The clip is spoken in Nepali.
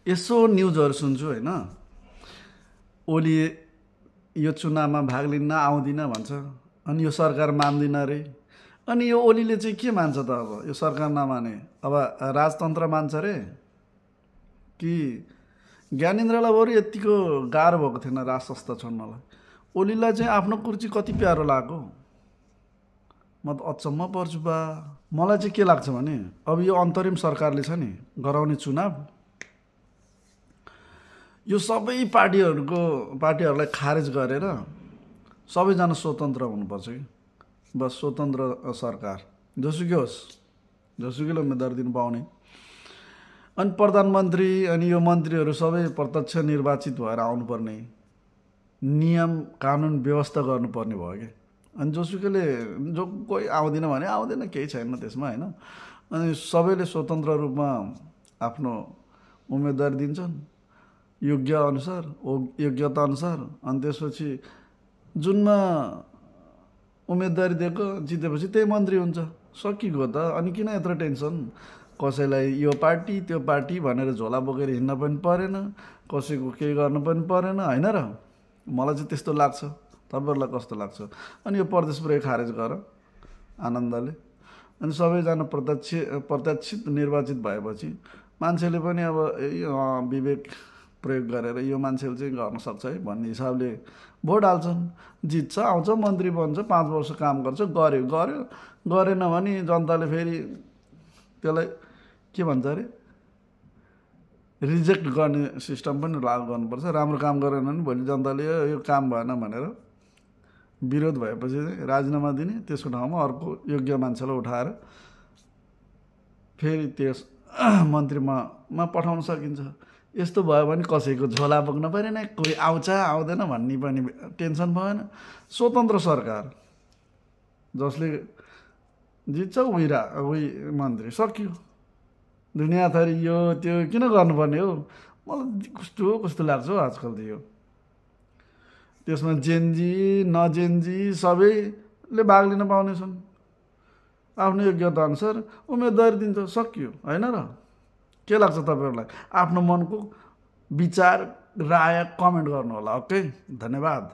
यसो न्युजहरू सुन्छु होइन, ओली यो चुनावमा भाग लिन्न आउँदिन भन्छ, अनि यो सरकार मान्दिन रे। अनि यो ओलीले चाहिँ के मान्छ त? अब यो सरकार नमाने अब राजतन्त्र मान्छ रे कि? ज्ञानेन्द्रलाई बरु यतिको गाह्रो भएको थिएन राज संस्था छोड्नलाई, ओलीलाई चाहिँ आफ्नो कुर्सी कति प्यारो लाग्यो। म त अचम्म पर्छु बा। मलाई चाहिँ के लाग्छ भने अब यो अन्तरिम सरकारले छ नि गराउने चुनाव, यो सबै पार्टीहरूलाई खारेज गरेर सबैजना स्वतन्त्र हुनुपर्छ कि बस स्वतन्त्र सरकार जोसुकै होस्, जोसुकैले उम्मेदवार दिनु पाउने। अनि प्रधानमन्त्री अनि यो मन्त्रीहरू सबै प्रत्यक्ष निर्वाचित भएर आउनुपर्ने, नियम कानुन व्यवस्था गर्नुपर्ने भयो कि। अनि जोसुकैले जो कोही आउँदैन भने आउँदैन, केही छैन त्यसमा होइन। अनि सबैले स्वतन्त्र रूपमा आफ्नो उम्मेदवार दिन्छन् योग्य अनुसार, योग्यता अनुसार। अनि त्यसपछि जुनमा उम्मेदवारी दिएको जितेपछि त्यही मन्त्री हुन्छ, सकिगयो त। अनि किन यत्रो टेन्सन? कसैलाई यो पार्टी त्यो पार्टी भनेर झोला बोकेर हिँड्न पनि परेन, कसैको केही गर्नु पनि परेन होइन र? मलाई चाहिँ त्यस्तो लाग्छ। तपाईँहरूलाई कस्तो लाग्छ? अनि यो प्रदेश पुरै खारेज गर आनन्दले। अनि सबैजना प्रत्यक्षित निर्वाचित भएपछि मान्छेले पनि अब विवेक प्रयोग गरेर यो मान्छेले चाहिँ गर्न सक्छ है भन्ने हिसाबले भोट हाल्छन्। जित्छ, आउँछ, मन्त्री बन्छ, 5 वर्ष काम गर्छ, गरेन भने जनताले फेरि त्यसलाई के भन्छ अरे रिजेक्ट गर्ने सिस्टम पनि लागू गर्नुपर्छ। राम्रो काम गरेन भने भोलि जनताले यो काम भएन भनेर विरोध भएपछि राजीनामा दिने, त्यसको ठाउँमा अर्को योग्य मान्छेलाई उठाएर फेरि त्यस मन्त्रीमा पठाउन सकिन्छ। यस्तो भयो भने कसैको झोला बोक्न परेन, कोही आउँछ आउँदैन भन्ने पनि टेन्सन भएन। स्वतन्त्र सरकार जसले जित्छ उही मन्त्री, सकियो। दुनियाँथरी यो त्यो किन गर्नुपर्ने हो? मलाई कस्तो लाग्छ हो आजकल त यो। त्यसमा जेनजी नजेनजी सबैले भाग लिन पाउने छन्, आफ्नो योग्यता अनुसार उम्मेदवारी दिन्छ, सकियो होइन र? के लाग्छ तपाईँहरूलाई? आफ्नो मनको विचार राय कमेन्ट गर्नु होला। ओके, धन्यवाद।